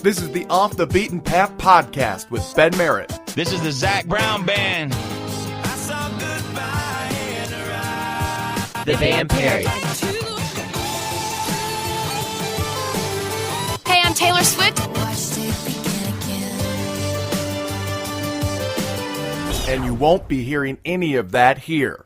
This is the Off the Beaten Path podcast with Ben Merritt. This is the Zach Brown Band. The Van Perry. Hey, I'm Taylor Swift. And you won't be hearing any of that here.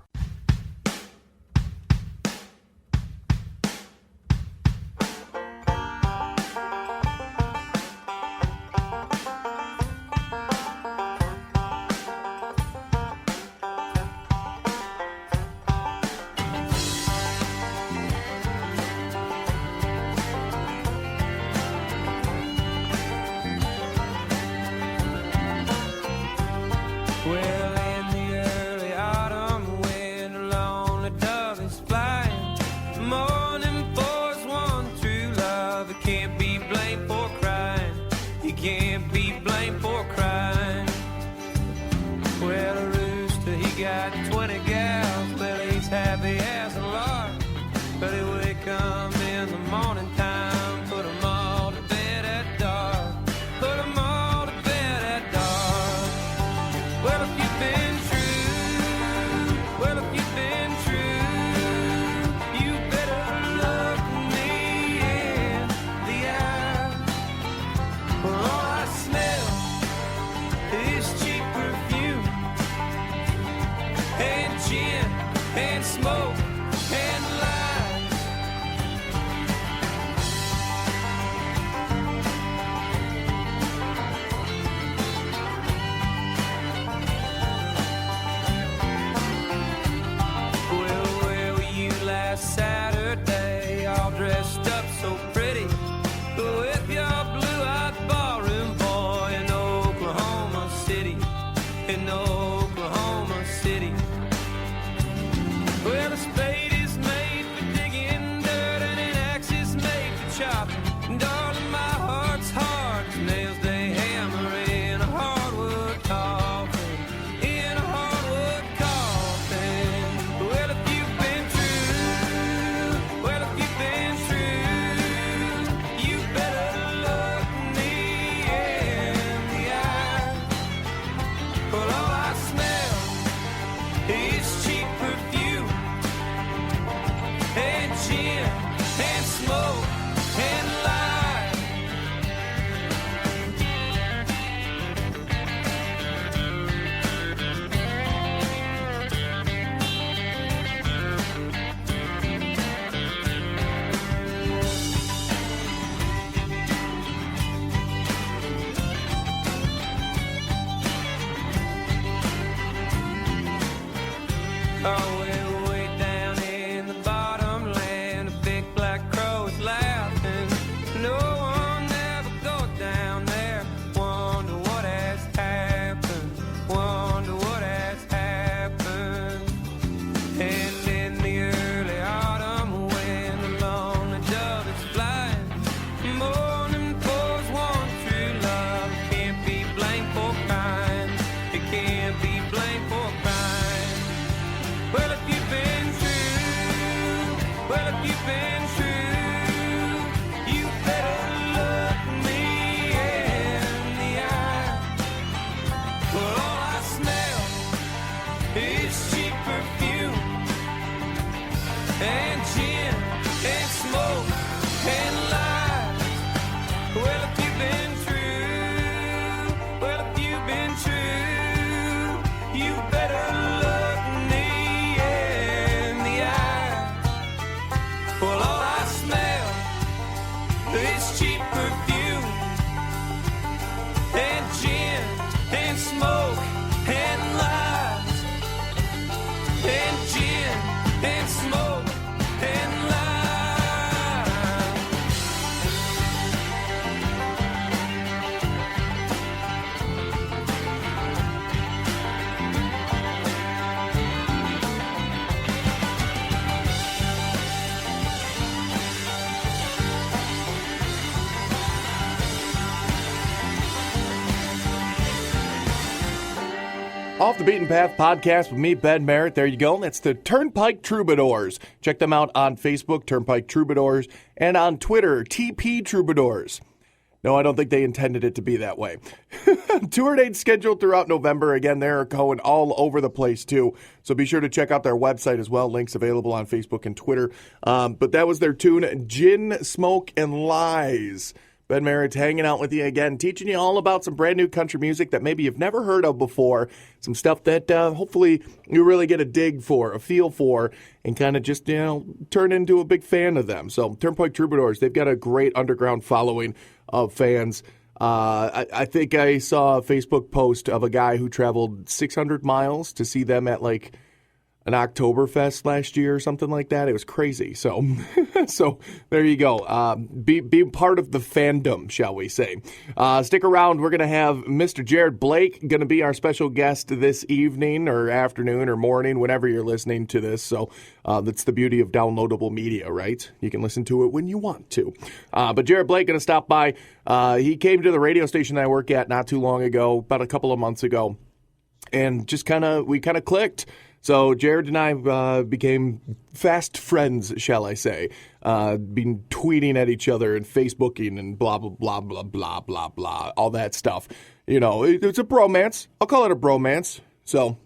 Off the Beaten Path podcast with me, Ben Merritt. There you go. That's the Turnpike Troubadours. Check them out on Facebook, Turnpike Troubadours, and on Twitter, TP Troubadours. No, I don't think they intended it to be that way. Tour dates scheduled throughout November. Again, they're going all over the place, too. So be sure to check out their website as well. Links available on Facebook and Twitter. But that was their tune, Gin, Smoke, and Lies. Ben Merritt's hanging out with you again, teaching you all about some brand new country music that maybe you've never heard of before. Some stuff that hopefully you really get a dig for, a feel for, and kind of just, turn into a big fan of them. So Turnpike Troubadours, they've got a great underground following of fans. I think I saw a Facebook post of a guy who traveled 600 miles to see them at like an Oktoberfest last year or something like that. It was crazy. So so there you go. Be part of the fandom, shall we say. Stick around. We're going to have Mr. Jared Blake going to be our special guest this evening or afternoon or morning, whenever you're listening to this. So that's the beauty of downloadable media, right? You can listen to it when you want to. But Jared Blake going to stop by. He came to the radio station I work at not too long ago, about a couple of months ago, and just we kind of clicked. So Jared and I became fast friends, shall I say, been tweeting at each other and Facebooking and blah, blah, blah, blah, blah, blah, blah, all that stuff. It's a bromance. I'll call it a bromance. So,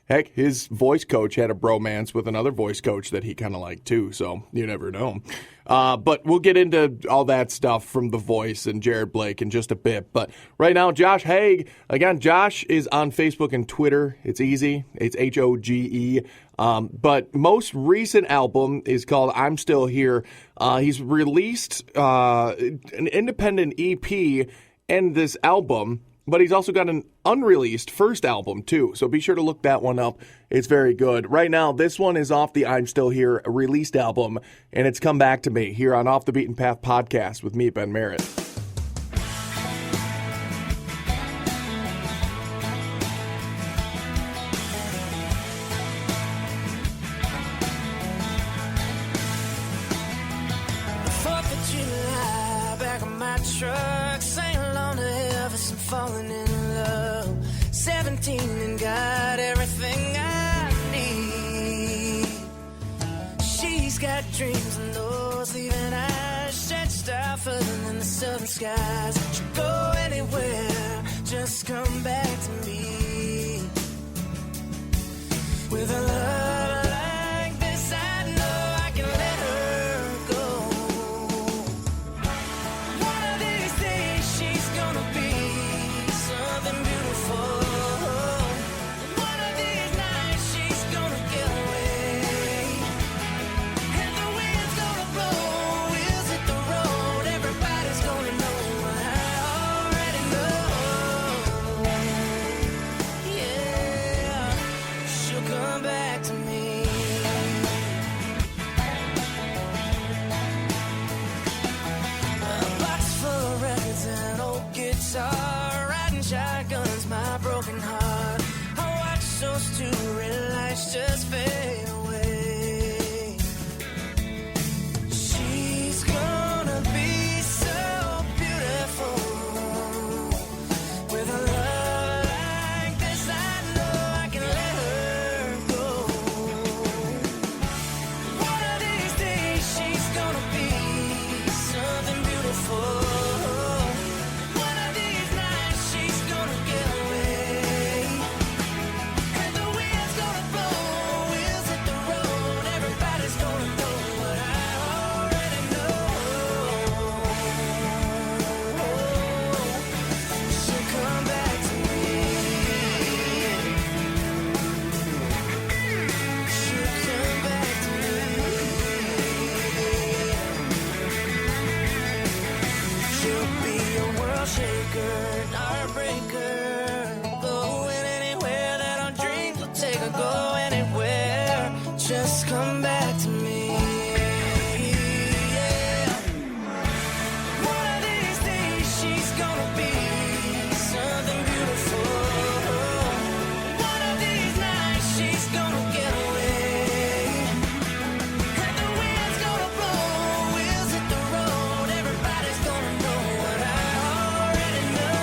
heck, his voice coach had a bromance with another voice coach that he kind of liked too, so you never know. But we'll get into all that stuff from The Voice and Jared Blake in just a bit. But right now, Josh Haig. Again, Josh is on Facebook and Twitter. It's easy. It's H-O-G-E. But most recent album is called I'm Still Here. He's released an independent EP and this album, but he's also got an unreleased first album, too. So be sure to look that one up. It's very good. Right now, this one is off the I'm Still Here released album, and it's Come Back to Me here on Off the Beaten Path podcast with me, Ben Merritt. Truck, sang along to Elvis and falling in love. 17 and got everything I need. She's got dreams and those leaving eyes stretched out further than the southern skies. She'll go anywhere, just come back to me. With a love like this, I know I can let her go. She's gonna be something beautiful. One of these nights she's gonna get away. And the wind's gonna blow, wheels hit the road. Everybody's gonna know what I already know. Yeah, she'll come back to me. A box full of records and old guitar, riding shotguns, my broken heart. I watch those two red lights just fade away. She's gonna be so beautiful. With a love like this, I know I can let her go. One of these days she's gonna be something beautiful. Heartbreaker, going anywhere that our dreams will take her. Go anywhere, just come back to me. Yeah. One of these days she's gonna be something beautiful. One of these nights she's gonna get away. And the wind's gonna blow, wheels hit the road. Everybody's gonna know what I already know.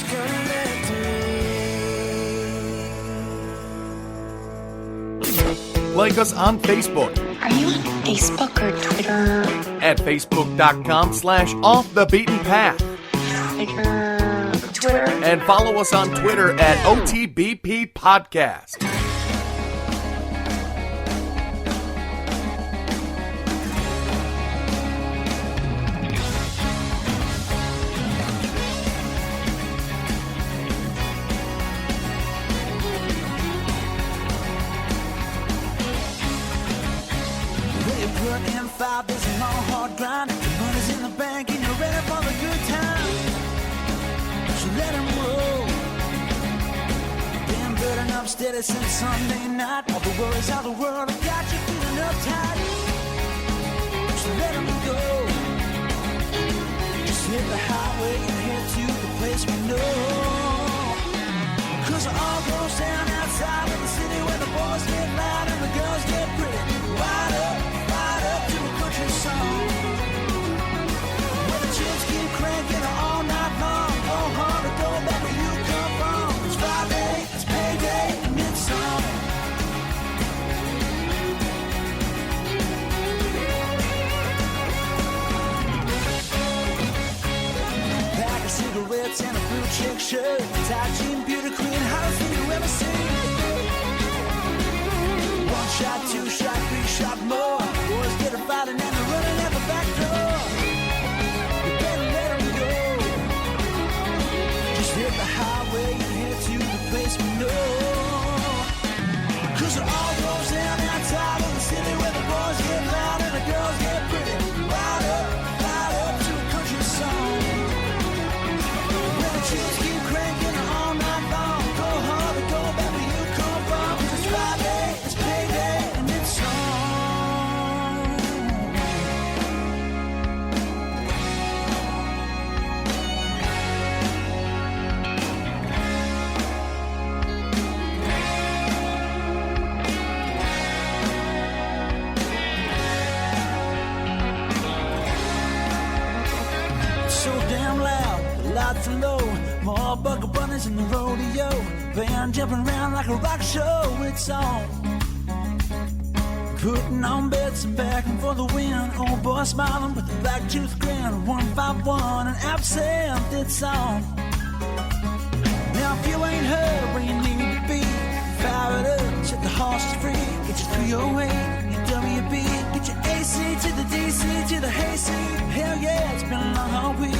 just come back to me. Like us on Facebook Are you on Facebook or Twitter? at facebook.com/offthebeatenpath. Twitter? And follow us on Twitter at OTBP Podcast. You put in 5 days of long hard grind. The money's in the bank and you're ready for the good time. So let him roll. Been burning up steady since Sunday night. All the worries of the world have got you feeling uptight. So let him go. Just hit the highway and head to the place we know. 'Cause it all goes down outside of the city where the boys get loud and the girls get pretty. Wide up to a country song. Where the chips keep cranking all night long. Go hard or go back where you come from. It's Friday, it's payday, and it's on. Pack of cigarettes and a blue check shirt. Tight jean, beauty queen, hottest thing you ever seen. 1 shot, 2 shot, 3 shot more. Boys get a fighting and they're running at the back door. You better let them go. Just hit the highway and head to the place we know. 'Cause it all goes down outside of the city where the boys get loud and the girls get pretty. Wild up to a country song. Where the chips keep cranking all night long. Go hard or go back where you come from. 'Cause it's Friday, it's payday, and it's on. So damn loud, the lights are low. More buckle bunnies in the rodeo. Band jumping around like a rock show. It's on. Putting on bets and backing for the win. Old boy smiling with a black tooth grin. 151 and absinthe. It's on. Now if you ain't heard where you need to be, fire it up, set the horses free. Get your 308, your WB. Get your AC to the DC to the hayseed. Hell yeah, it's been a long hard week.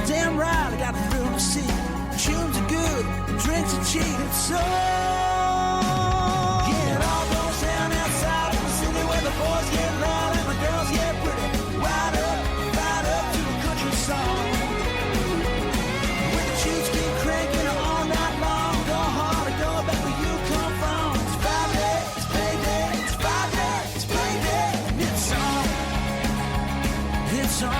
Damn right, I got a thrill to see. The tunes are good, the drinks are cheap. It's so yeah, it all goes down outside of the city where the boys get loud and the girls get pretty. Ride up to a country song. Where the tunes keep cranking all night long. Go hard or go back where you come from. It's Friday, it's payday, it's Friday, it's payday, and it's on. It's on.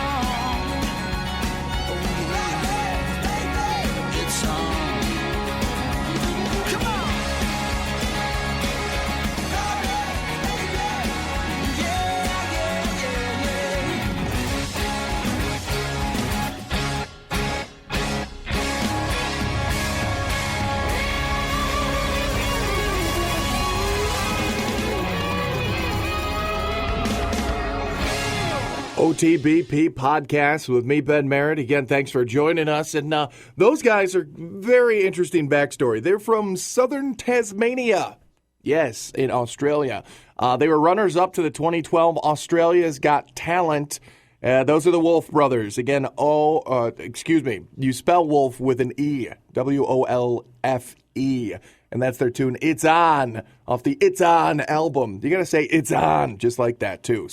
OTBP Podcast with me, Ben Merritt. Again, thanks for joining us. And those guys are very interesting backstory. They're from southern Tasmania. Yes, in Australia. They were runners-up to the 2012 Australia's Got Talent. Those are the Wolf Brothers. Again, you spell Wolf with an E, Wolfe. And that's their tune, It's On, off the It's On album. You got to say It's On, just like that, too.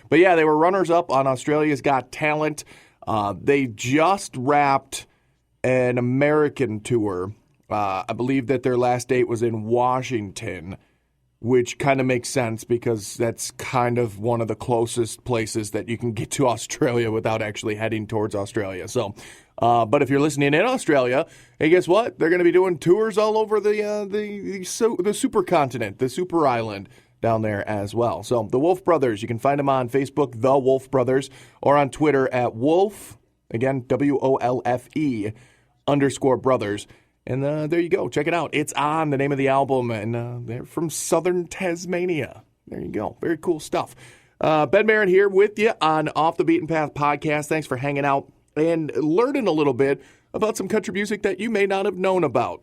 But yeah, they were runners-up on Australia's Got Talent. They just wrapped an American tour. I believe that their last date was in Washington, which kind of makes sense because that's kind of one of the closest places that you can get to Australia without actually heading towards Australia. But if you're listening in Australia, hey, guess what? They're going to be doing tours all over the supercontinent, the super island down there as well. So the Wolf Brothers, you can find them on Facebook, The Wolf Brothers, or on Twitter at Wolf, again, Wolfe _brothers. And there you go. Check it out. It's On, the name of the album, and they're from southern Tasmania. There you go. Very cool stuff. Ben Merritt here with you on Off the Beaten Path podcast. Thanks for hanging out and learning a little bit about some country music that you may not have known about.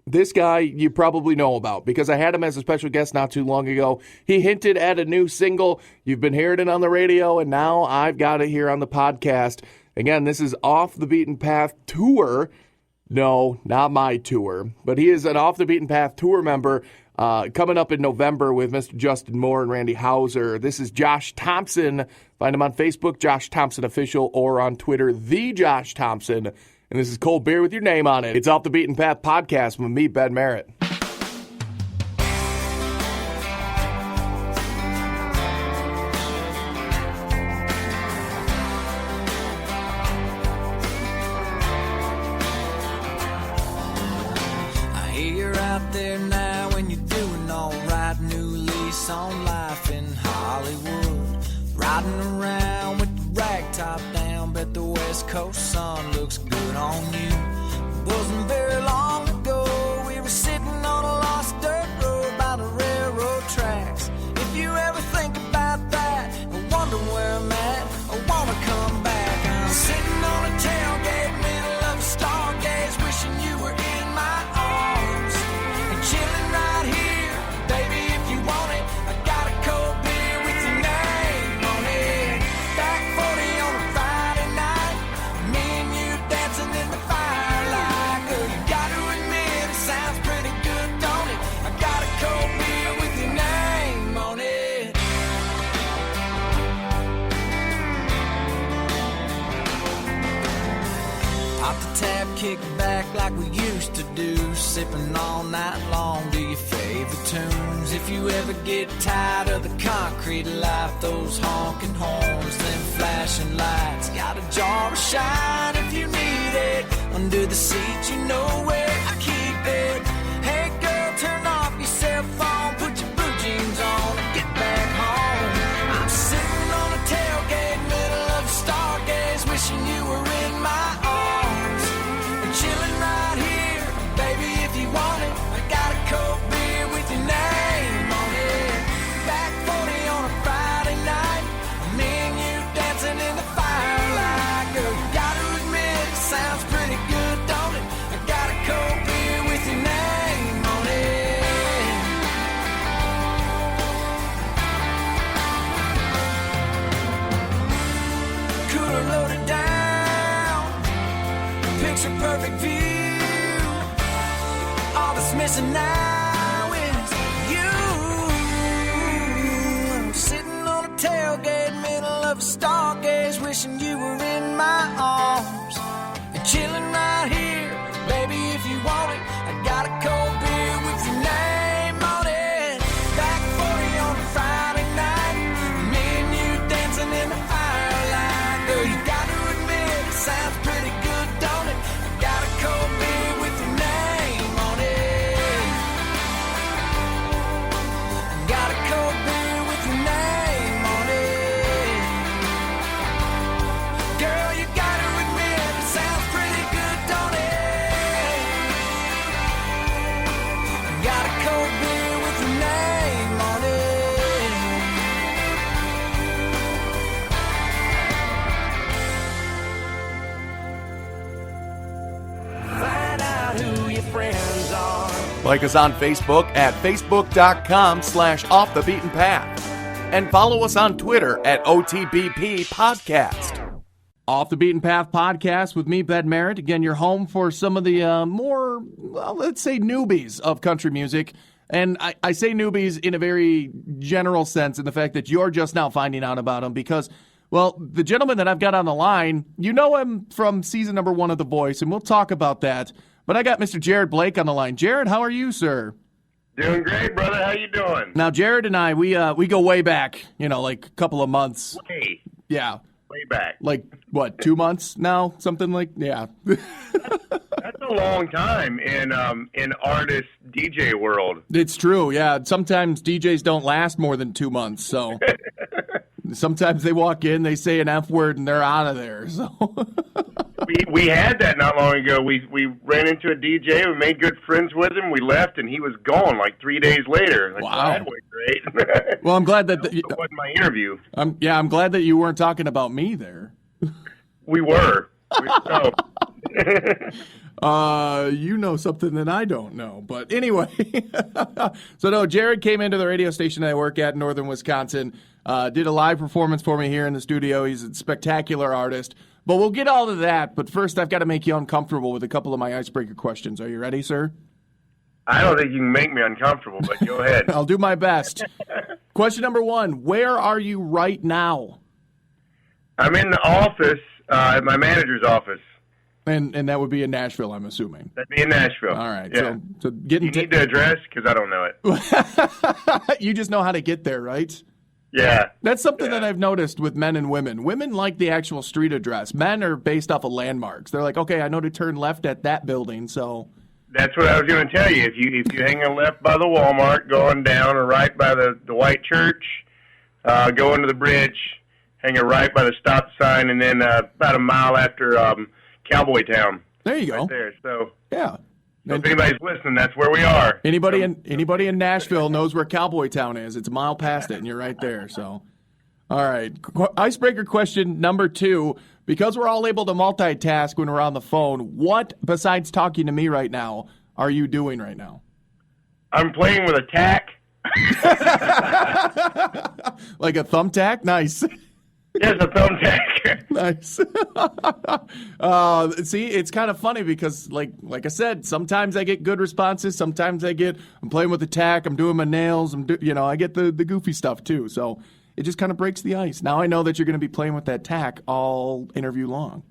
This guy you probably know about because I had him as a special guest not too long ago. He hinted at a new single. You've been hearing it on the radio, and now I've got it here on the podcast. Again, this is Off the Beaten Path Tour. No, not my tour, but he is an Off the Beaten Path Tour member coming up in November with Mr. Justin Moore and Randy Hauser. This is Josh Thompson. Find him on Facebook, Josh Thompson Official, or on Twitter, The Josh Thompson. And this is Cold Beer with your name on it. It's Off the Beaten Path podcast with me, Ben Merritt. I hear you're out there now and you're doing all right. New lease on life in Hollywood. Riding around with the rag top down. Bet the West Coast sun looks good on you. Wasn't very long ago we were sitting on a lost dirt road by the railroad tracks. If you ever think about that and wonder where I'm at, I wanna come back. I'm sitting on a tailgate, middle of a stargaze, wishing you were in my arms and chilling right here, baby. If you want it, I got a cold beer with your name on it. Back 40 on a Friday night, me and you dancing in the firelight. Girl, you gotta admit it sounds pretty good, don't it? I got a cold beer with your name on it. Pop the tab, kick back like we used to do, sipping all night long to your favorite tunes. If you ever get tired of the concrete life, those honking horns, them flashing lights, got a jar of shine if you need it. Under the seat, you know where I keep it. Hey girl, turn off your cell phone, put your blue jeans on and get back home. I'm sitting on a tailgate, middle of a stargaze, wishing you were in my arms and chilling right here, baby. If you want it, I got a cold beer with your name on it. Back 40 on a Friday night, me and you dancing in the firelight. Girl, you gotta admit it sounds pretty good, don't it? I got a cold beer with your name on it. Cooler loaded down, picture perfect view. All that's missing now is you. I'm sitting on a tailgate, middle of a stargaze, wishing you were in my arms and chilling right here, baby. If you want it, I got a cold beer with your name on it. Back 40 on a Friday night, me and you dancing in the firelight. Girl, you gotta admit it sounds pretty good, don't it? I got a cold beer with your name on it. I got a cold beer with your name on it. Girl, you gotta admit it sounds pretty good, don't it? I got a cold beer with your name on it. Find out who your friends are. Like us on Facebook at facebook.com/offthebeatenpath. And follow us on Twitter at OTBP Podcast. Off the Beaten Path podcast with me, Ben Merritt. Again, you're home for some of the more, well, let's say, newbies of country music. And I say newbies in a very general sense in the fact that you're just now finding out about them because, well, the gentleman that I've got on the line, you know him from season number 1 of The Voice, and we'll talk about that. But I got Mr. Jared Blake on the line. Jared, how are you, sir? Doing great, brother. How you doing? Now, Jared and I, we go way back, like a couple of months. Yeah. Way back. Like, what, 2 months now? Something like, yeah. That's a long time in artist DJ world. It's true, yeah. Sometimes DJs don't last more than 2 months, so. Sometimes they walk in, they say an F word, and they're out of there. So we had that not long ago. We ran into a DJ. We made good friends with him. We left, and he was gone like 3 days later. Like, wow, that was great. Well, I'm glad that it wasn't my interview. I'm glad that you weren't talking about me there. We were. You know something that I don't know. But anyway, so no, Jared came into the radio station I work at in northern Wisconsin, did a live performance for me here in the studio. He's a spectacular artist. But we'll get all to that. But first, I've got to make you uncomfortable with a couple of my icebreaker questions. Are you ready, sir? I don't think you can make me uncomfortable, but go ahead. I'll do my best. Question number 1, where are you right now? I'm in the office, at my manager's office. And that would be in Nashville, I'm assuming. That'd be in Nashville. All right. Yeah. So getting you need the address? Because I don't know it. You just know how to get there, right? Yeah. That's something that I've noticed with men and women. Women like the actual street address. Men are based off of landmarks. They're like, okay, I know to turn left at that building, so... That's what I was going to tell you. If you hang a left by the Walmart, going down, or right by the white church, go into the bridge, hang a right by the stop sign, and then about a mile after Cowboy Town. There you go. Right there. So yeah. So if anybody's listening, that's where we are. Anybody in Nashville knows where Cowboy Town is. It's a mile past it, and you're right there. So, all right. Icebreaker question number 2. Because we're all able to multitask when we're on the phone, what, besides talking to me right now, are you doing right now? I'm playing with a tack. Like a thumbtack? Nice. Yes, a thumbtack. Nice. See, it's kind of funny because, like I said, sometimes I get good responses. Sometimes I'm playing with the tack. I'm doing my nails. I get the goofy stuff too. So it just kind of breaks the ice. Now I know that you're going to be playing with that tack all interview long.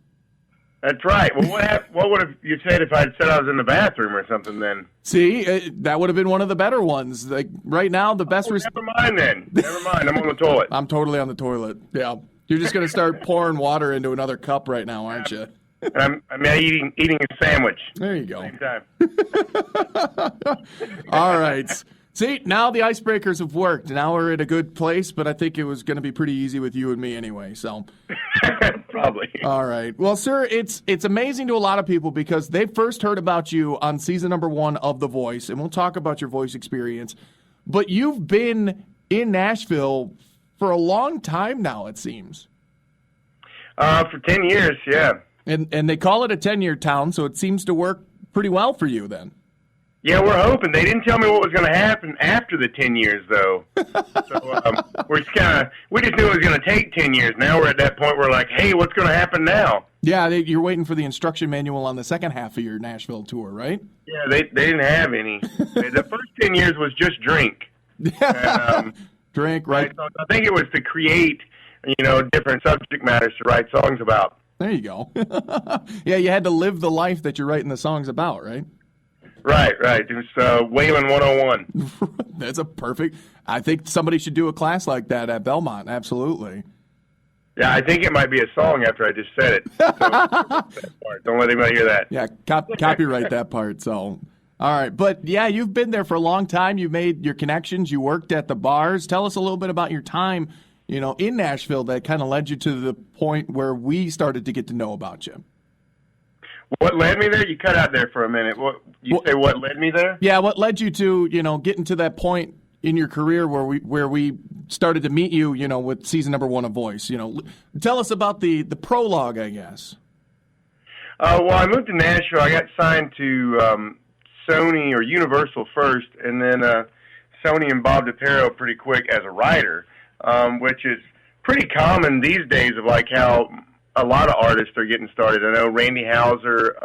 That's right. Well, what would have you said if I'd said I was in the bathroom or something then? See, that would have been one of the better ones. Like right now, the best. Never mind then. Never mind. I'm on the toilet. I'm totally on the toilet. Yeah. You're just going to start pouring water into another cup right now, aren't you? I'm eating a sandwich. There you go. Same time. All right. See, now the icebreakers have worked. Now we're at a good place, but I think it was going to be pretty easy with you and me anyway. So, probably. All right. Well, sir, it's amazing to a lot of people because they first heard about you on season number 1 of The Voice, and we'll talk about your voice experience. But you've been in Nashville for a long time now, it seems. For 10 years, yeah. And they call it a 10-year town, so it seems to work pretty well for you then. Yeah, we're hoping. They didn't tell me what was going to happen after the 10 years, though. So we just knew it was going to take 10 years. Now we're at that point where we're like, hey, what's going to happen now? Yeah, you're waiting for the instruction manual on the second half of your Nashville tour, right? Yeah, they didn't have any. The first 10 years was just drink. And, drink, right? So I think it was to create, different subject matters to write songs about. There you go. Yeah, you had to live the life that you're writing the songs about, right? Right. It was Waylon 101. That's a perfect. I think somebody should do a class like that at Belmont. Absolutely. Yeah, I think it might be a song after I just said it. So, don't let anybody hear that. Yeah, copyright that part. So, all right. But, yeah, you've been there for a long time. You made your connections. You worked at the bars. Tell us a little bit about your time, in Nashville that kind of led you to the point where we started to get to know about you. What led me there? You cut out there for a minute. What led me there? Yeah, what led you to, getting to that point in your career where we started to meet you, with season number 1 of Voice. Tell us about the prologue, I guess. Well, I moved to Nashville. I got signed to Sony or Universal first, and then Sony and Bob DePero pretty quick as a writer, which is pretty common these days of like how a lot of artists are getting started. I know Randy Houser,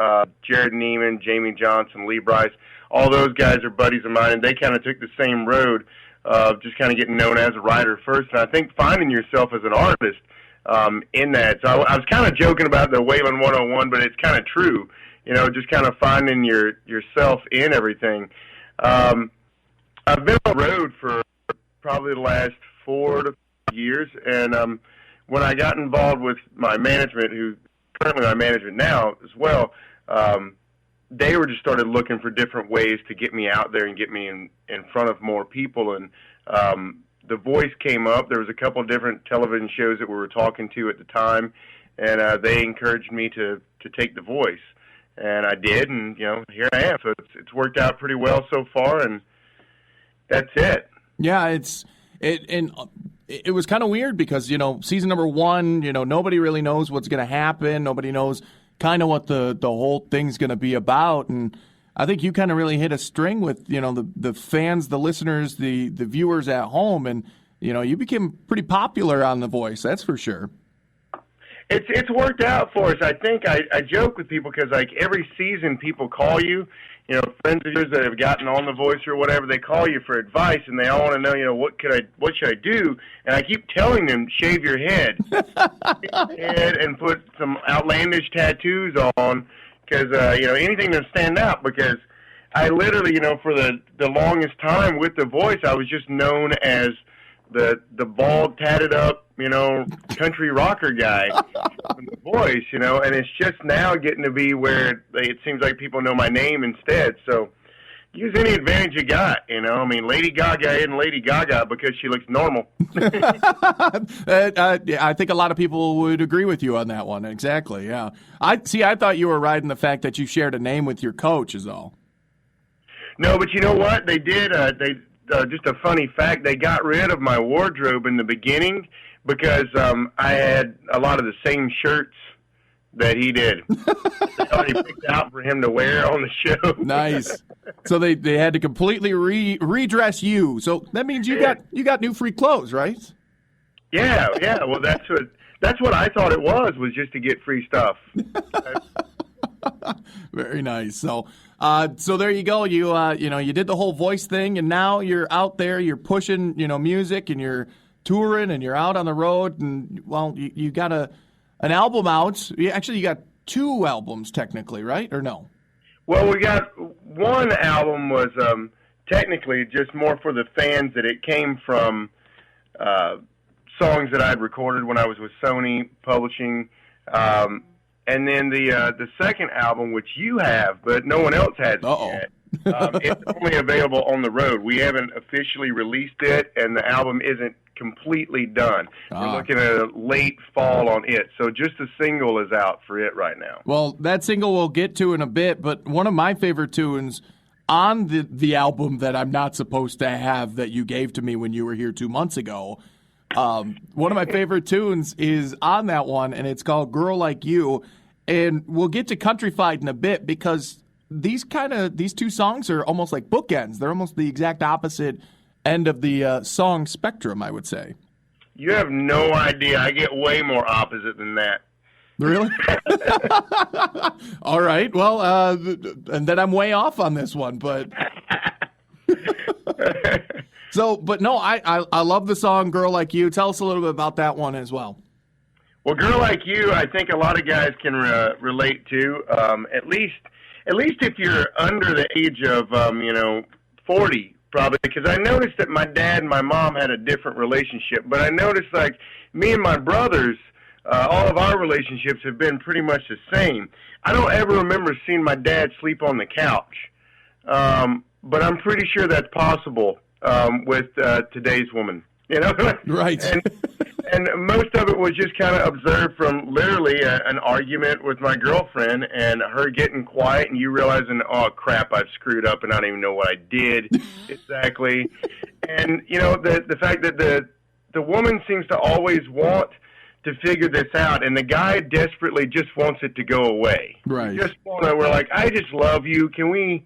Jared Neiman, Jamie Johnson, Lee Brice, all those guys are buddies of mine, and they kind of took the same road of just kind of getting known as a writer first. And I think finding yourself as an artist in that. So I was kind of joking about the Waylon 101, but it's kind of true, just kind of finding yourself in everything. I've been on the road for probably the last 4 to 5 years, and when I got involved with my management, who's currently my management now as well, they were just started looking for different ways to get me out there and get me in front of more people. And The Voice came up. There was a couple of different television shows that we were talking to at the time, and they encouraged me to take The Voice, and I did, and here I am. So it's worked out pretty well so far, and that's it. Yeah, it was kind of weird because season number 1, nobody really knows what's going to happen. Nobody knows kind of what the whole thing's going to be about, and I think you kind of really hit a string with the fans, the listeners, the viewers at home, and you became pretty popular on The Voice. That's for sure. It's worked out for us. I think I joke with people because like every season people call you, friends of yours that have gotten on The Voice or whatever, they call you for advice and they all want to know, what should I do? And I keep telling them, shave your head, and put some outlandish tattoos on because anything to stand out. Because I literally, for the longest time with The Voice, I was just known as the bald, tatted up, country rocker guy from The Voice, and it's just now getting to be where it seems like people know my name instead. So use any advantage you got, Lady Gaga isn't Lady Gaga because she looks normal. I think a lot of people would agree with you on that one. Exactly, yeah. I thought you were riding the fact that you shared a name with your coach is all. No, but you know what? They did, just a funny fact, they got rid of my wardrobe in the beginning because I had a lot of the same shirts that he did. They already picked out for him to wear on the show. Nice. So they had to completely redress you. So that means you got new free clothes, right? Yeah. Well, that's what I thought it was just to get free stuff. Very nice. So there you go. You did the whole voice thing, and now you're out there. You're pushing, music, and you're touring, and you're out on the road. And you got an album out. You got 2 albums technically, right? Or no? Well, we got one album was technically just more for the fans. That it came from songs that I'd recorded when I was with Sony Publishing. And then the second album, which you have, but no one else has yet, it's only available on the road. We haven't officially released it, and the album isn't completely done. We're looking at a late fall on it. So just a single is out for it right now. Well, that single we'll get to in a bit, but one of my favorite tunes on the album that I'm not supposed to have that you gave to me when you were here 2 months ago, one of my favorite tunes is on that one, and it's called Girl Like You. And we'll get to Countryfied in a bit because these 2 songs are almost like bookends. They're almost the exact opposite end of the song spectrum, I would say. You have no idea. I get way more opposite than that. Really? All right. Well, and then I'm way off on this one, but... But no, I love the song Girl Like You. Tell us a little bit about that one as well. Well, Girl Like You, I think a lot of guys can relate to, at least if you're under the age of, 40, probably, because I noticed that my dad and my mom had a different relationship, but I noticed, like, me and my brothers, all of our relationships have been pretty much the same. I don't ever remember seeing my dad sleep on the couch, but I'm pretty sure that's possible with today's woman. Right. And most of it was just kind of observed from literally an argument with my girlfriend and her getting quiet and you realizing, oh, crap, I've screwed up and I don't even know what I did exactly. And, the fact that the woman seems to always want to figure this out and the guy desperately just wants it to go away. Right. We're like, I just love you. Can we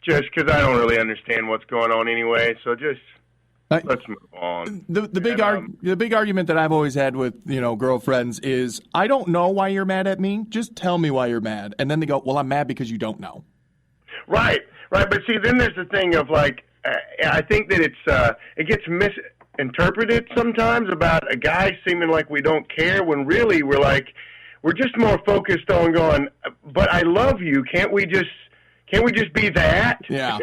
just, because I don't really understand what's going on anyway, so just... Let's move on. The big argument that I've always had with girlfriends is I don't know why you're mad at me. Just tell me why you're mad, and then they go, "Well, I'm mad because you don't know." Right. But see, then there's the thing of like, I think that it gets misinterpreted sometimes about a guy seeming like we don't care when really we're just more focused on going. But I love you. Can't we just be that? Yeah.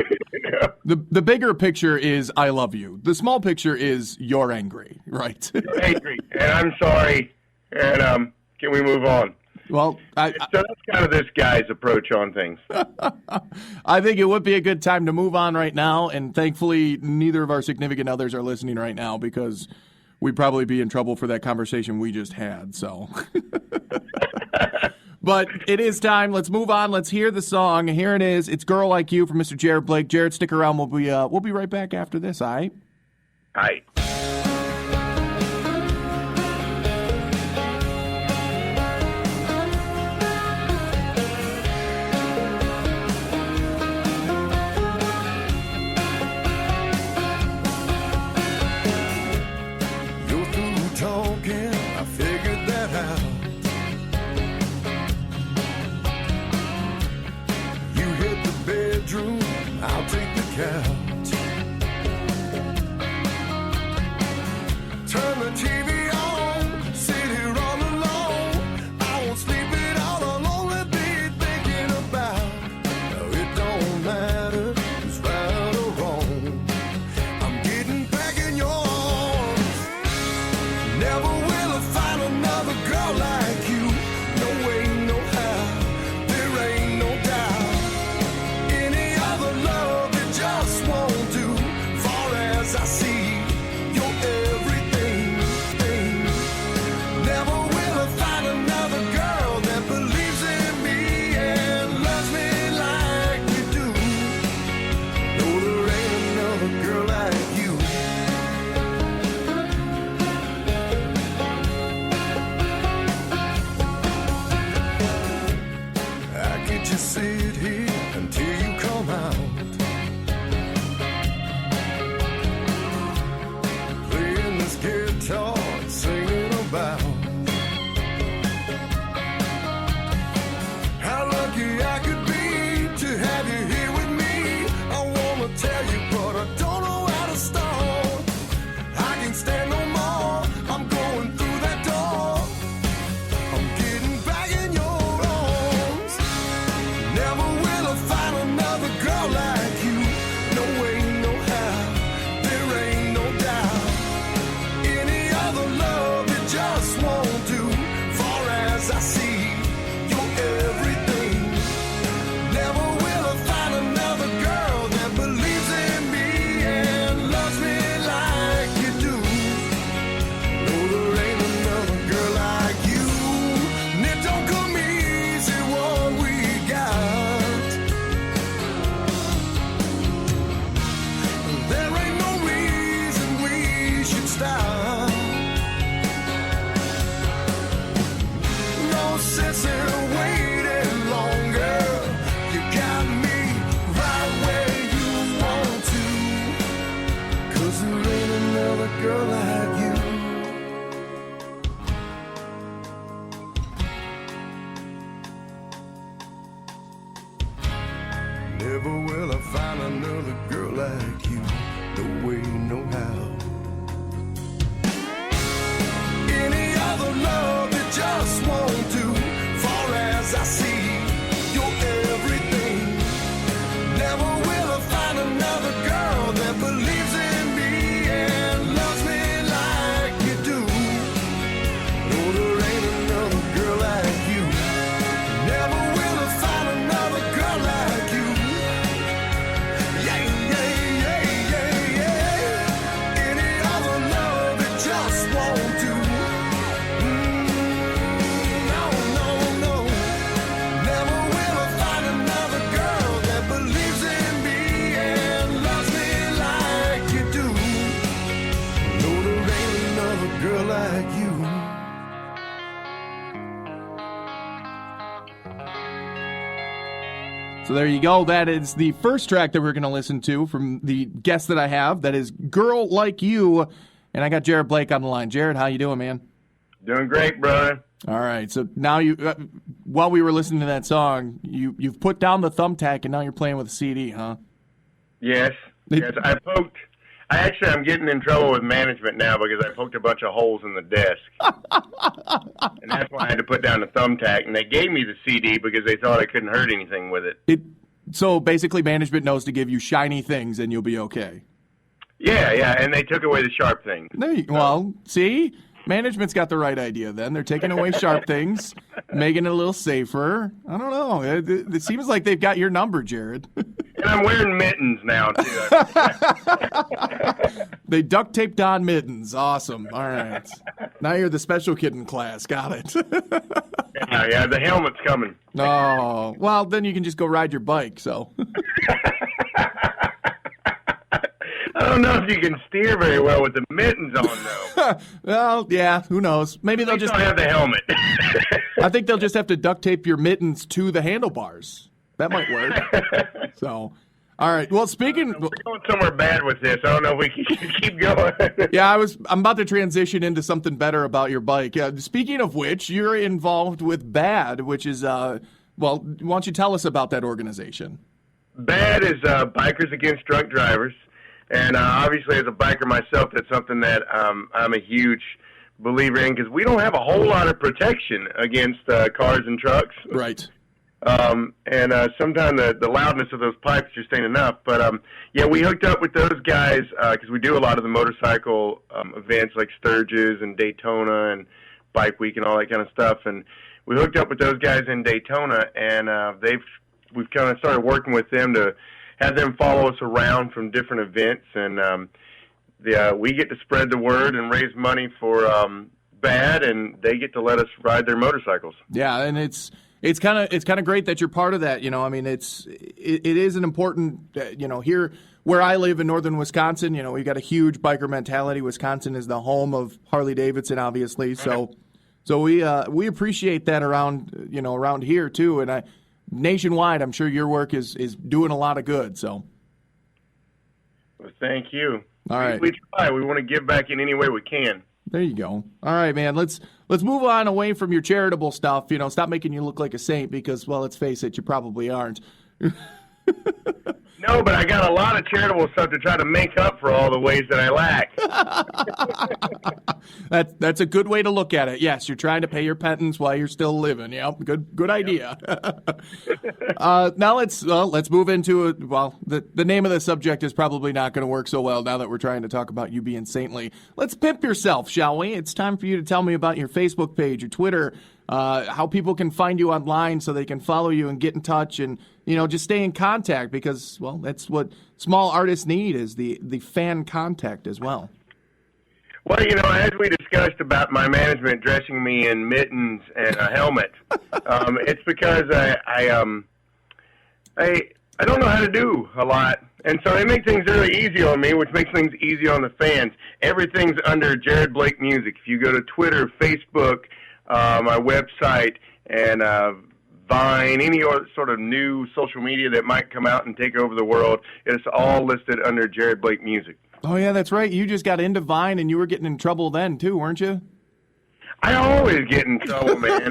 The bigger picture is I love you. The small picture is you're angry, right? You're angry, and I'm sorry, and can we move on? Well, So that's kind of this guy's approach on things. I think it would be a good time to move on right now, and thankfully neither of our significant others are listening right now because we'd probably be in trouble for that conversation we just had. So, but it is time. Let's move on. Let's hear the song. Here it is. It's "Girl Like You" from Mr. Jared Blake. Jared, stick around. We'll be right back after this. All right. All right. I'll take the couch. Turn the TV on, sit here all alone. I won't sleep it all, I'll only be thinking about. No, it don't matter who's right or wrong. I'm getting back in your arms. Never will I find another girl like you. No way, no how, there ain't no doubt. Any other love it just won't do. Far as I see, you're everything. Never will I find another girl that believes in me and loves me like you do. No, there ain't another girl like you. I could just sit here until you come out. Playing this guitar and singing about how lucky I could be to have you here with me. I wanna tell you, but I don't know how to start. I can't stand no more. I'm going through that door. I'm getting back in your arms. Never will I find another girl like you. No way, no how, there ain't no doubt. Any other love it just won't do. Far as I see, you're everything. Never will I find another girl that believes in me and loves me like you do. No, there ain't another girl like you. And it don't come easy what we got. There ain't no reason we should stop. No sense in waiting longer. You got me right where you want to. 'Cause there ain't another girl like you. Never will I find another girl like you. No way, no how. Any other love it just won't do. Far as I see, you're everything. Never will I find another girl that believes in me and loves me like you do. No, there ain't another girl like you. Never will I find another girl like you. Yeah, yeah, yeah, yeah, yeah. Any other love it just won't do. No, no, no. Never will I find another girl that believes in me and loves me like you do. No, there ain't another girl like you. So there you go. That is the first track that we're going to listen to from the guest that I have. That is "Girl Like You," and I got Jared Blake on the line. Jared, how you doing, man? Doing great, brother. All right. So now while we were listening to that song, you've put down the thumbtack and now you're playing with a CD, huh? Yes. Yes. I'm getting in trouble with management now because I poked a bunch of holes in the desk. And that's why I had to put down the thumbtack. And they gave me the CD because they thought I couldn't hurt anything with it. So basically management knows to give you shiny things and you'll be okay. Yeah, yeah. And they took away the sharp things. Well, see? Management's got the right idea then. They're taking away sharp things, making it a little safer. I don't know. It seems like they've got your number, Jared. And I'm wearing mittens now, too. They duct taped on mittens. Awesome. All right. Now you're the special kid in class. Got it. Yeah, the helmet's coming. Oh, well, then you can just go ride your bike, so. I don't know if you can steer very well with the mittens on, though. Well, yeah, who knows? Maybe they'll just don't have the helmet. I think they'll just have to duct tape your mittens to the handlebars. That might work. So, all right. Well, speaking, We're going somewhere bad with this. I don't know if we can keep going. yeah, I'm about to transition into something better about your bike. Speaking of which, you're involved with BAD, which is well, why don't you tell us about that organization? BAD is Bikers Against Drunk Drivers. And obviously, as a biker myself, that's something that I'm a huge believer in because we don't have a whole lot of protection against cars and trucks. Right. And sometimes the loudness of those pipes just ain't enough. But, yeah, we hooked up with those guys because we do a lot of the motorcycle events like Sturgis and Daytona and Bike Week and all that kind of stuff. And we hooked up with those guys in Daytona, and we've kind of started working with them to have them follow us around from different events, and we get to spread the word and raise money for BAD, and they get to let us ride their motorcycles. Yeah, and it's kind of great that you're part of that. You know, I mean, it is an important here where I live in northern Wisconsin. You know, we've got a huge biker mentality. Wisconsin is the home of Harley Davidson, obviously. So we appreciate that around here too, and nationwide, I'm sure your work is doing a lot of good. So, well, thank you. All right, we try. We want to give back in any way we can. There you go. All right, man. Let's move on away from your charitable stuff. You know, stop making you look like a saint because, well, let's face it, you probably aren't. No, but I got a lot of charitable stuff to try to make up for all the ways that I lack. That's a good way to look at it. Yes, you're trying to pay your penance while you're still living. Yep, good idea. Now let's move into it. Well, the name of the subject is probably not going to work so well now that we're trying to talk about you being saintly. Let's pimp yourself, shall we? It's time for you to tell me about your Facebook page, your Twitter, how people can find you online so they can follow you and get in touch and, just stay in contact because, well, that's what small artists need is the fan contact as well. Well, as we discussed about my management dressing me in mittens and a helmet, it's because I don't know how to do a lot. And so they make things really easy on me, which makes things easy on the fans. Everything's under Jared Blake Music. If you go to Twitter, Facebook, my website, and Vine, any sort of new social media that might come out and take over the world, it's all listed under Jared Blake Music. Oh, yeah, that's right. You just got into Vine, and you were getting in trouble then, too, weren't you? I always get in trouble, man.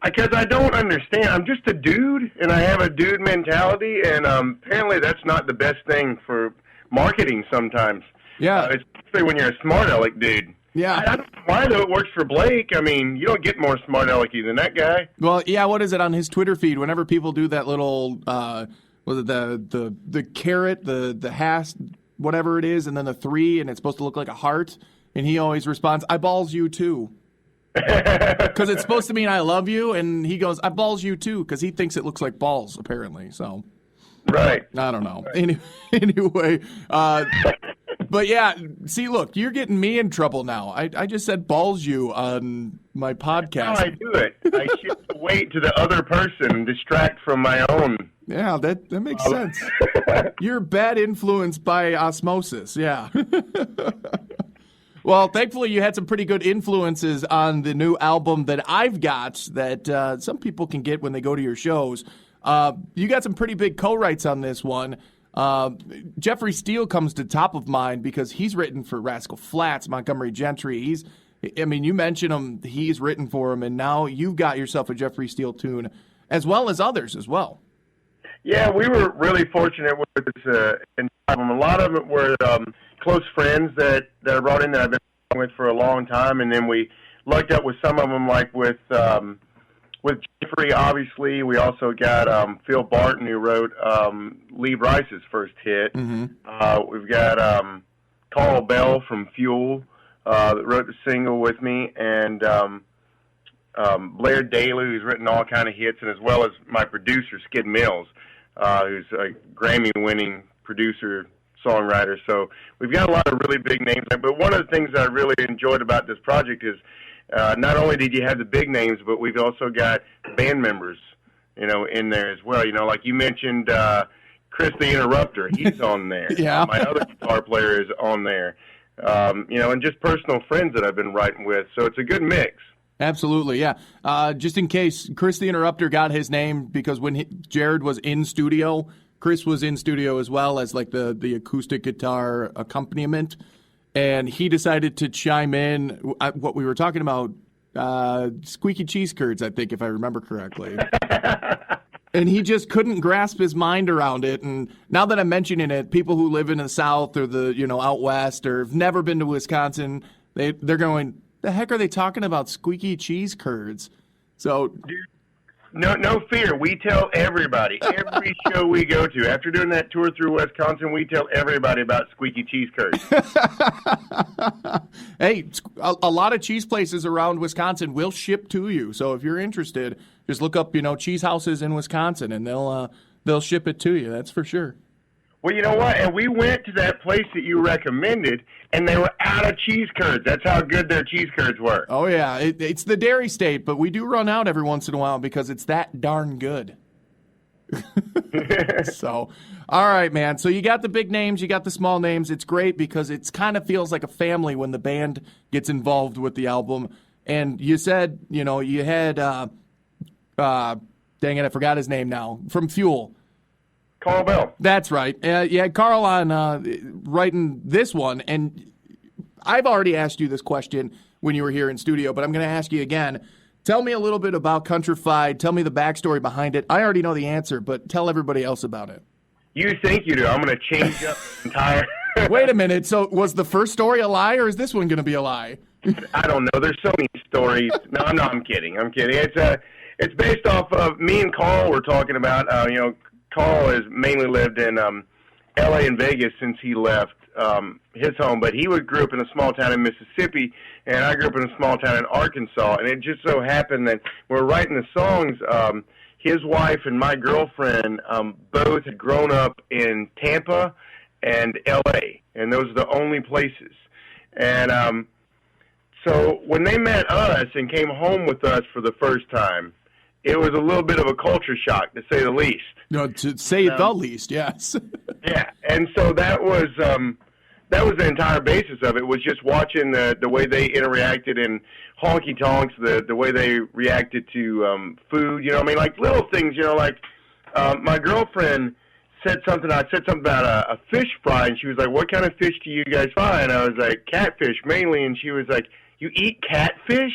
Because I don't understand. I'm just a dude, and I have a dude mentality, and apparently that's not the best thing for marketing sometimes. Yeah. Especially when you're a smart aleck dude. Yeah. I don't know why, though, it works for Blake. I mean, you don't get more smart alecky than that guy. Well, yeah, what is it on his Twitter feed? Whenever people do that little, was it the carrot, the hash, whatever it is, and then the 3, and it's supposed to look like a heart, and he always responds, "I balls you too." Because it's supposed to mean I love you, and he goes, "I balls you too," because he thinks it looks like balls, apparently. So, right. I don't know. Anyway, but yeah, see, look, you're getting me in trouble now. I just said balls you on my podcast. How I do it. I shift the weight to the other person and distract from my own. Yeah, that makes sense. You're bad influence by osmosis, yeah. Well, thankfully you had some pretty good influences on the new album that I've got that some people can get when they go to your shows. You got some pretty big co-writes on this one. Jeffrey Steele comes to top of mind because he's written for Rascal Flatts, Montgomery Gentry. You mention him, he's written for him, and now you've got yourself a Jeffrey Steele tune, as well as others as well. Yeah, we were really fortunate with this album. A lot of it were close friends that I brought in that I've been with for a long time, and then we lucked up with some of them, like with Jeffrey, obviously. We also got Phil Barton, who wrote Lee Bryce's first hit. Mm-hmm. We've got Carl Bell from Fuel. that wrote the single with me, and Blair Daly, who's written all kind of hits, and as well as my producer, Skid Mills, who's a Grammy-winning producer, songwriter. So we've got a lot of really big names there. But one of the things that I really enjoyed about this project is not only did you have the big names, but we've also got band members, in there as well. Like you mentioned, Chris the Interrupter, he's on there. Yeah. My other guitar player is on there. And just personal friends that I've been writing with. So it's a good mix. Absolutely, yeah. Just in case, Chris the Interrupter got his name because when Jared was in studio, Chris was in studio as well as like the acoustic guitar accompaniment, and he decided to chime in what we were talking about, squeaky cheese curds, I think, if I remember correctly. And he just couldn't grasp his mind around it. And now that I'm mentioning it, people who live in the South or out West or have never been to Wisconsin, they're going, the heck are they talking about squeaky cheese curds? So, no fear. We tell everybody. Every show we go to, after doing that tour through Wisconsin, we tell everybody about squeaky cheese curds. Hey, a lot of cheese places around Wisconsin will ship to you. So if you're interested, just look up, cheese houses in Wisconsin, and they'll ship it to you. That's for sure. Well, you know what? And we went to that place that you recommended, and they were out of cheese curds. That's how good their cheese curds were. Oh, yeah. It's the dairy state, but we do run out every once in a while because it's that darn good. So, all right, man. So you got the big names, you got the small names. It's great because it kind of feels like a family when the band gets involved with the album. And you said, you had, dang it, I forgot his name now, from Fuel. Carl Bell. That's right. You had Carl on writing this one, and I've already asked you this question when you were here in studio, but I'm going to ask you again. Tell me a little bit about Countrified. Tell me the backstory behind it. I already know the answer, but tell everybody else about it. You think you do. I'm going to change up the entire... Wait a minute. So was the first story a lie, or is this one going to be a lie? I don't know. There's so many stories. No, I'm kidding. It's based off of me and Carl were talking about, Carl has mainly lived in L.A. and Vegas since he left his home, but he grew up in a small town in Mississippi, and I grew up in a small town in Arkansas, and it just so happened that when we're writing the songs, his wife and my girlfriend both had grown up in Tampa and L.A., and those are the only places. And so when they met us and came home with us for the first time, it was a little bit of a culture shock, to say the least. No, to say the least, yes. Yeah, and so that was the entire basis of it, was just watching the way they interacted in honky tonks, the way they reacted to food. Like little things. My girlfriend said something. I said something about a fish fry, and she was like, "What kind of fish do you guys fry?" And I was like, "Catfish mainly." And she was like, "You eat catfish?"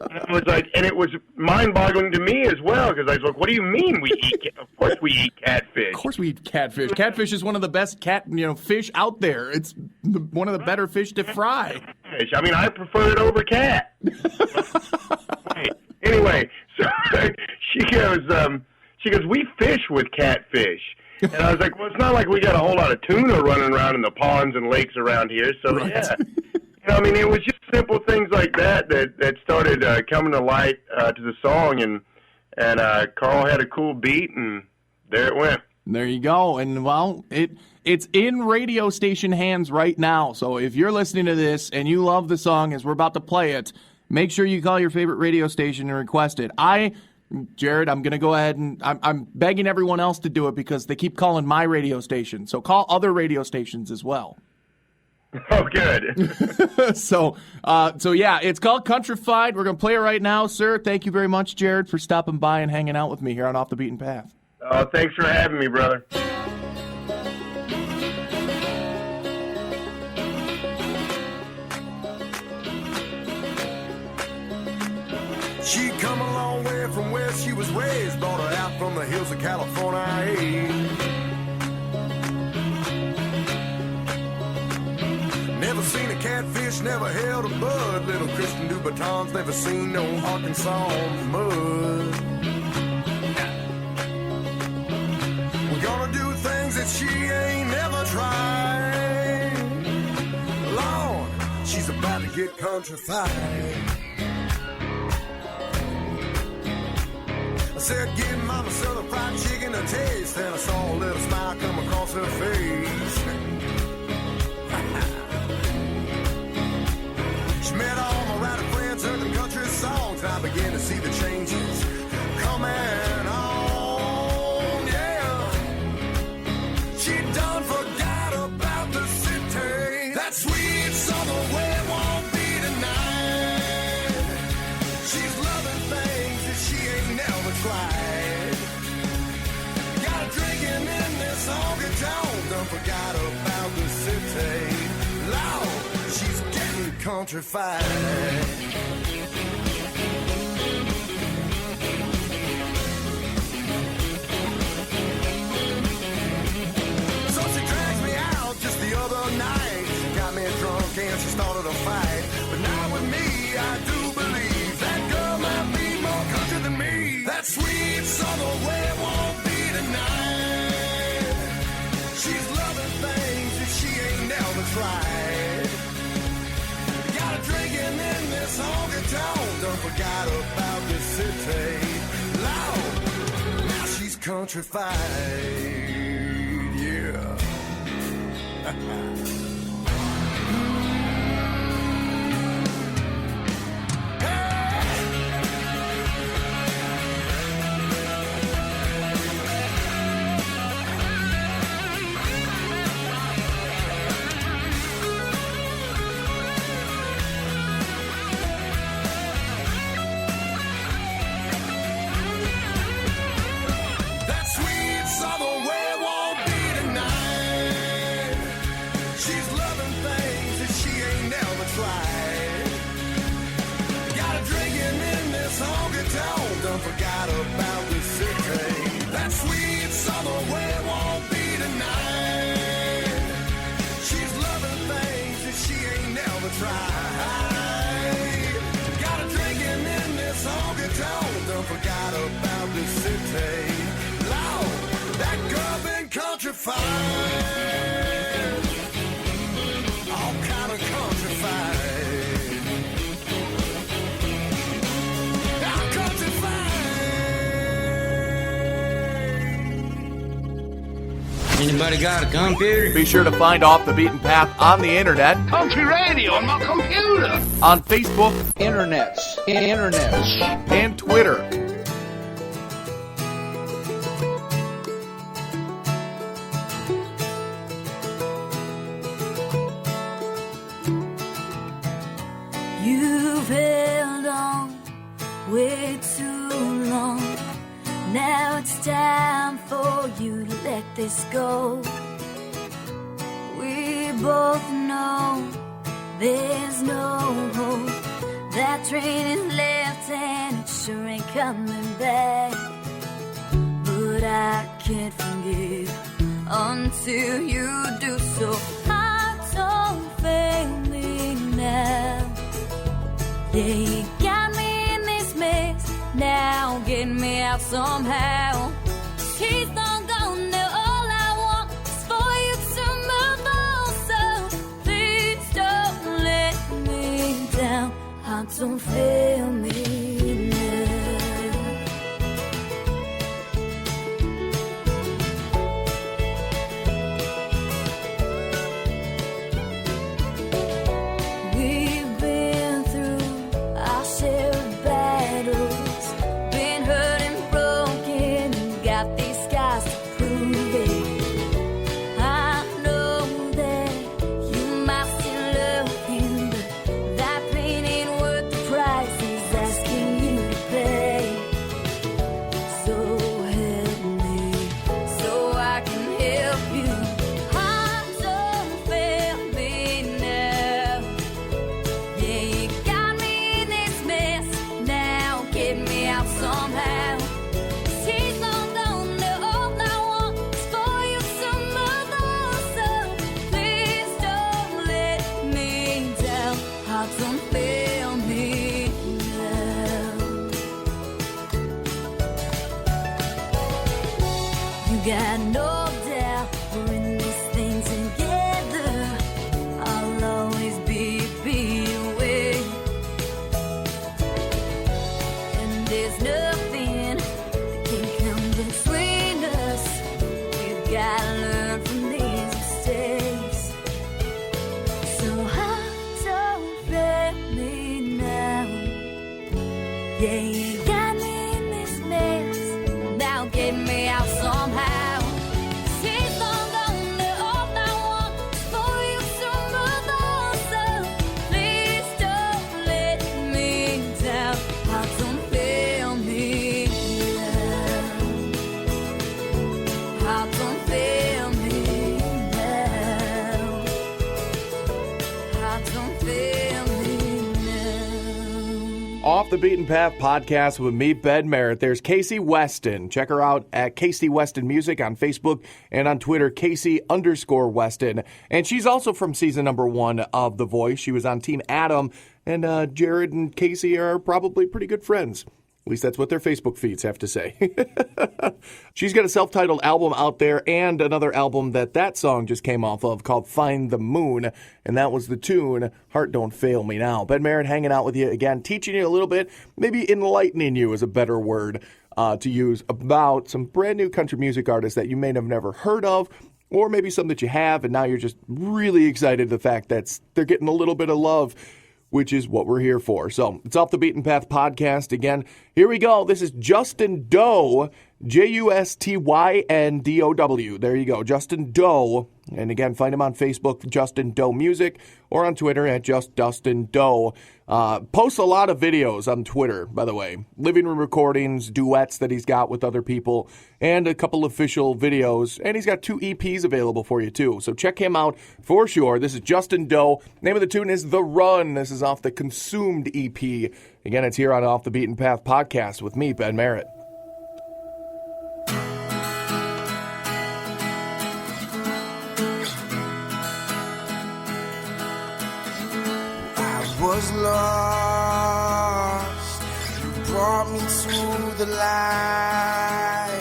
And I was like, and it was mind-boggling to me as well, because I was like, "What do you mean we eat? Of course we eat catfish. Of course we eat catfish. Catfish is one of the best fish out there. It's one of the better fish to fry. I mean, I prefer it over cat." Anyway, so she goes, "We fish with catfish." And I was like, "Well, it's not like we got a whole lot of tuna running around in the ponds and lakes around here." So right. Yeah. It was just simple things like that started coming to light to the song, and Carl had a cool beat, and there it went. There you go. And, well, it's in radio station hands right now. So if you're listening to this and you love the song as we're about to play it, make sure you call your favorite radio station and request it. Jared, I'm going to go ahead and I'm begging everyone else to do it because they keep calling my radio station. So call other radio stations as well. Oh, good. So yeah, it's called Countrified. We're going to play it right now, sir. Thank you very much, Jared, for stopping by and hanging out with me here on Off the Beaten Path. Thanks for having me, brother. She come a long way from where she was raised, brought her out from the hills of California. Never seen a catfish, never held a bud. Little Kristen Dubaton's never seen no Arkansas mud. We're gonna do things that she ain't never tried. Lord, she get countrified. I said, give Mama Southern fried chicken a taste, and I saw a little smile come across her face. She met all my writer friends, heard them country songs, and I began to see the changes coming on, yeah. She done forgot about the city. That sweet southern way won't be denied. She's loving things that she ain't never tried. Got a drinking in this honky tonk, done forgot about the city. Lord, she's getting countrified. And she started a fight, but now with me, I do believe that girl might be more country than me. That sweet southern way won't be denied. She's loving things that she ain't never tried. Got a drinking in this honky tonk, done forgot about the city. Loud, now she's countrified, yeah. Forgot about the city. That sweet southern way won't be denied. She's loving things that she ain't never tried. Got a drinking in this honky tonk, done forgot about the city. Lord, that girl been countrified. All kind of countrified. Anybody got a computer? Be sure to find Off the Beaten Path on the internet, Country radio on my computer. on Facebook, Internets. and Twitter. You've held on way too long. Now it's time for you to let this go. We both know there's no hope. That train is left and it sure ain't coming back. But I can't forgive until you do so. Heart don't fail me now. Yeah, you got me in this mess. Now get me out somehow. He's long gone now. All I want is for you to move on. So please don't let me down. Heart don't fail me now. We've been through our share of battles, been hurt and broken, and got these scars to prove it. I know that you might still love him, but that pain ain't worth the price he's asking you to pay. So help me, so I can help you. Heart don't fail me now. Yeah, you got me in this mess. Now get me out somehow. 'Cause he's long gone now. All I want is for you to move on. So please don't let me down. Heart don't fail me now. You got no doubt we're in this thing together. I'll always be where there's nothing that can come between us. We've got to learn from these mistakes. So don't fail me now. Yeah, you got me in this mess. Now get me out somehow. Off the Beaten Path podcast with me, Ben Merritt. There's Casey Weston. Check her out at Casey Weston Music on Facebook and on Twitter, Casey_Weston. And she's also from season number 1 of The Voice. She was on Team Adam, and Jared and Casey are probably pretty good friends. At least that's what their Facebook feeds have to say. She's got a self-titled album out there and another album that song just came off of called Find the Moon. And that was the tune, Heart Don't Fail Me Now. Ben Merritt hanging out with you again, teaching you a little bit, maybe enlightening you is a better word to use, about some brand new country music artists that you may have never heard of, or maybe some that you have, and now you're just really excited the fact that they're getting a little bit of love, which is what we're here for. So it's Off the Beaten Path podcast again. Here we go. This is Justin Doe, JUSTYNDOW. There you go, Justin Doe. And again, find him on Facebook, Justin Doe Music, or on Twitter at Just Dustin Doe. Posts a lot of videos on Twitter, by the way. Living room recordings, duets that he's got with other people, and a couple official videos. And he's got 2 EPs available for you, too. So check him out for sure. This is Justin Doe. Name of the tune is The Run. This is off the Consumed EP. Again, it's here on Off the Beaten Path podcast with me, Ben Merritt. Was lost, you brought me to the light,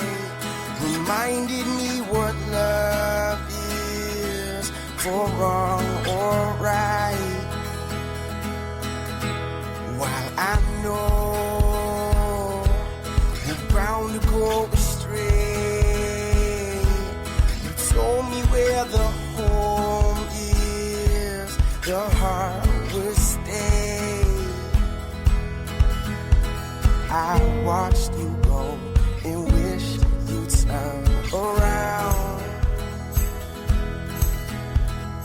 reminded me what love is, for wrong or right. While I know we're bound to go astray, you told me where the home is, the heart will stay. I watched you go and wished you'd turn around,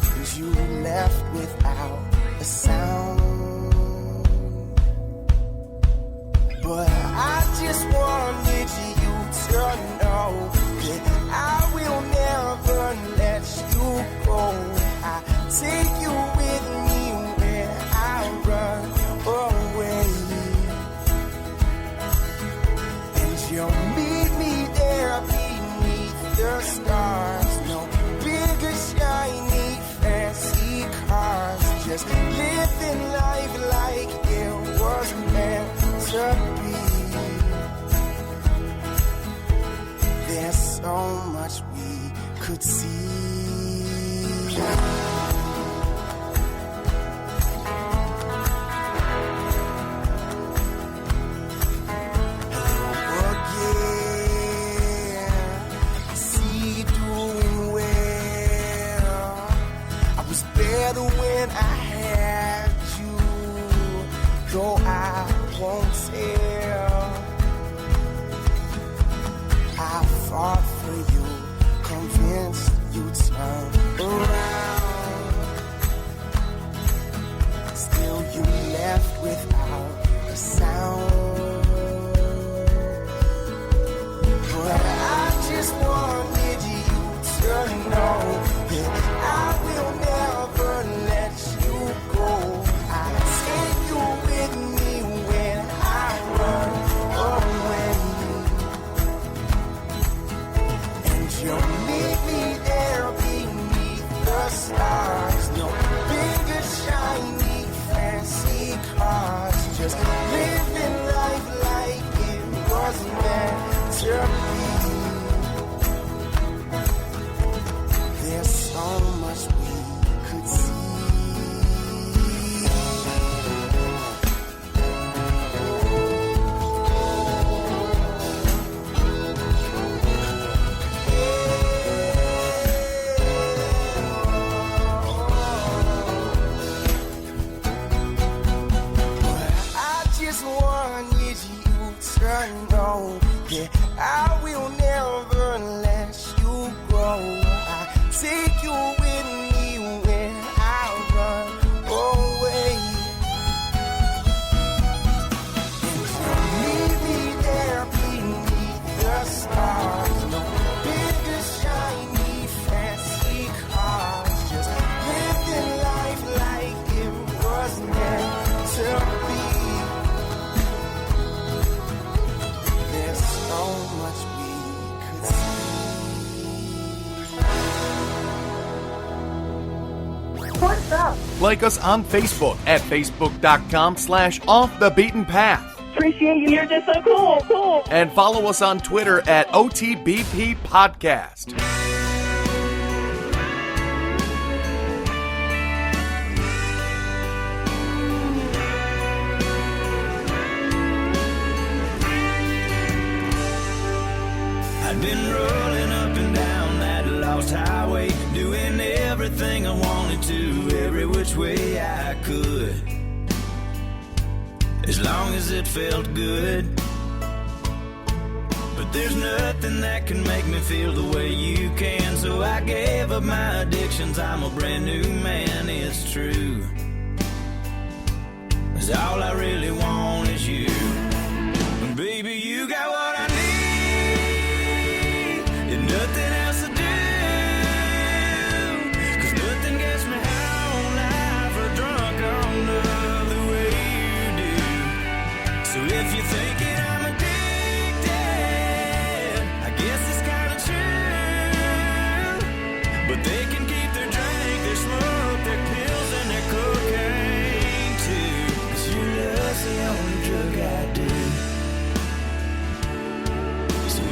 'cause you left without a sound. But I just wanted you to know that I will never let you go. I take you with me when I run away, and you'll meet me there beneath the stars. No bigger, shiny, fancy cars, just living life like it was meant to be. There's so much we could see. When I had you, though I won't tell, I fought for you, convinced you'd turn around. Still you left without a sound. But I just wanted you to know that I will never let you go. I take you with me when I run know that I will never let you go. I take you with me when I run away. And meet me there beneath the stars. No bigger shiny fancy cars. Just living life like it was meant to be. There's so much we could see. What's up? Like us on Facebook at facebook.com/offthebeatenpath. Appreciate you. You're just so cool. And follow us on Twitter at OTBP Podcast. I've been rolling up and down that lost highway, doing everything I wanted to, every which way I could, as long as it felt good. But there's nothing that can make me feel the way you can, so I gave up my addictions. I'm a brand new man, it's true, 'cause all I really want is you. And baby, you got what I need. Nothing else to do, 'cause nothing gets me high on life or drunk on love the way you do. So if you're thinking I'm addicted, I guess it's kinda true. But they can keep their drink, their smoke, their pills, and their cocaine too, 'cause your love's the only drug I do.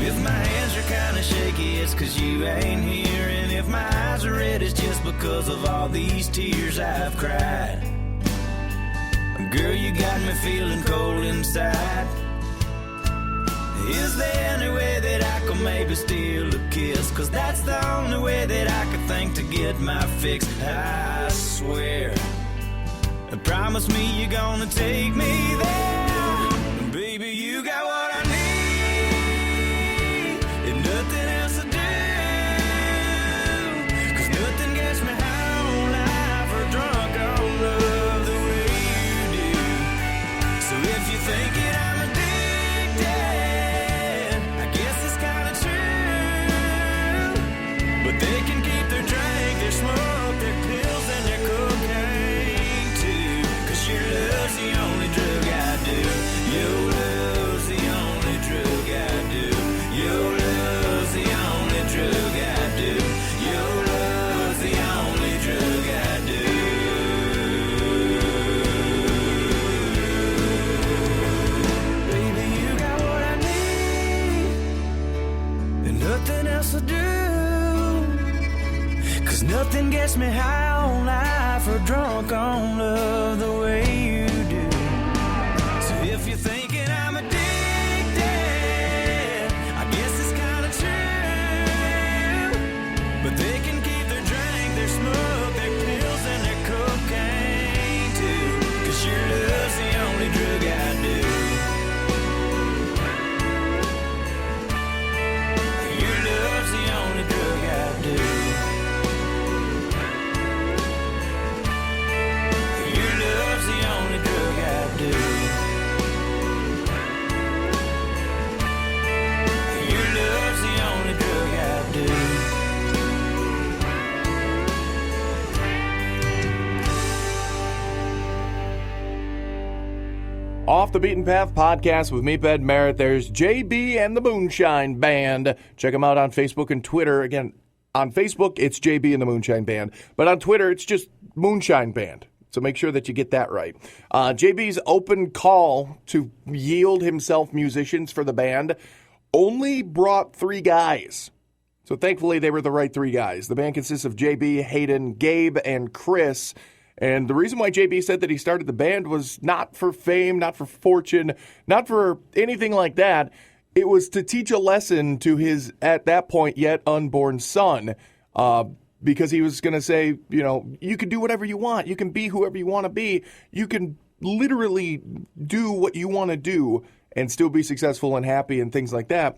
If my hands are kinda shaky, it's 'cause you ain't here. And if my eyes are red, it's just because of all these tears I've cried. Girl, you got me feeling cold inside. Is there any way that I could maybe steal a kiss? 'Cause that's the only way that I could think to get my fix. I swear, promise me you're gonna take me there. Baby, you got what I need. Nothing else to do, 'cause nothing gets me high on life or drunk on love the way you do. So if you're thinking I'm addicted, I guess it's kinda true. But they can keep their drink, their smoke, their pills, and their cocaine too, 'cause your love's the only drug I do. Your love's the only drug I do. Your love's the only drug I do. Your love's the only drug I do. Baby, you got what I need, and nothing else to do, 'cause nothing gets me high on life or drunk on love the way you do. So if you're thinking I'm addicted, I guess it's kinda true. But they can keep their drink, their smoke, their pills, and their cocaine too, 'cause your love's the only drug I do. Your love's the only drug I do. Your love's the only drug I do. Your love's the only drug I do. Off the Beaten Path podcast with me, Ben Merritt. There's JB and the Moonshine Band. Check them out on Facebook and Twitter. Again, on Facebook, it's JB and the Moonshine Band. But on Twitter, it's just Moonshine Band. So make sure that you get that right. JB's open call to yield himself musicians for the band only brought 3 guys. So thankfully, they were the right 3 guys. The band consists of JB, Hayden, Gabe, and Chris. And the reason why JB said that he started the band was not for fame, not for fortune, not for anything like that. It was to teach a lesson to his, at that point, yet unborn son. Because he was going to say, you know, you can do whatever you want. You can be whoever you want to be. You can literally do what you want to do and still be successful and happy and things like that.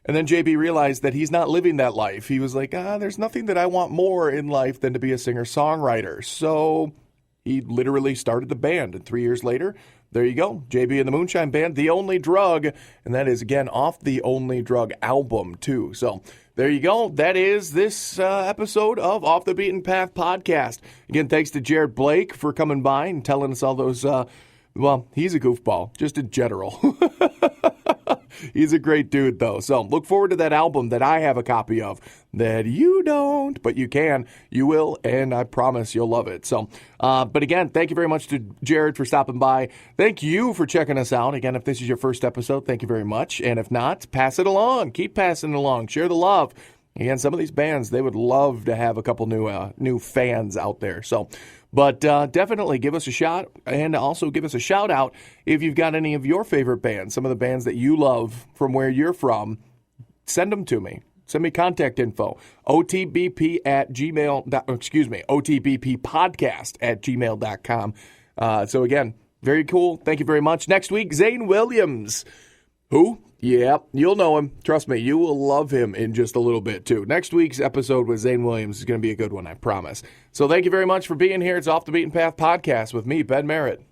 And then JB realized that he's not living that life. He was like, there's nothing that I want more in life than to be a singer-songwriter. So he literally started the band. And 3 years later, there you go. JB and the Moonshine Band, The Only Drug. And that is, again, off the Only Drug album, too. So there you go. That is this episode of Off the Beaten Path podcast. Again, thanks to Jared Blake for coming by and telling us all those, he's a goofball, just in general. He's a great dude, though. So look forward to that album that I have a copy of that you don't, but you can. You will, and I promise you'll love it. So, but again, thank you very much to Jared for stopping by. Thank you for checking us out. Again, if this is your first episode, thank you very much. And if not, pass it along. Keep passing it along. Share the love. Again, some of these bands, they would love to have a couple new fans out there. So, but definitely give us a shot, and also give us a shout out if you've got any of your favorite bands, some of the bands that you love from where you're from. Send them to me. Send me contact info. OTBP podcast at gmail.com. So again, very cool. Thank you very much. Next week, Zane Williams. Who? Yeah, you'll know him. Trust me, you will love him in just a little bit, too. Next week's episode with Zane Williams is going to be a good one, I promise. So thank you very much for being here. It's Off the Beaten Path podcast with me, Ben Merritt.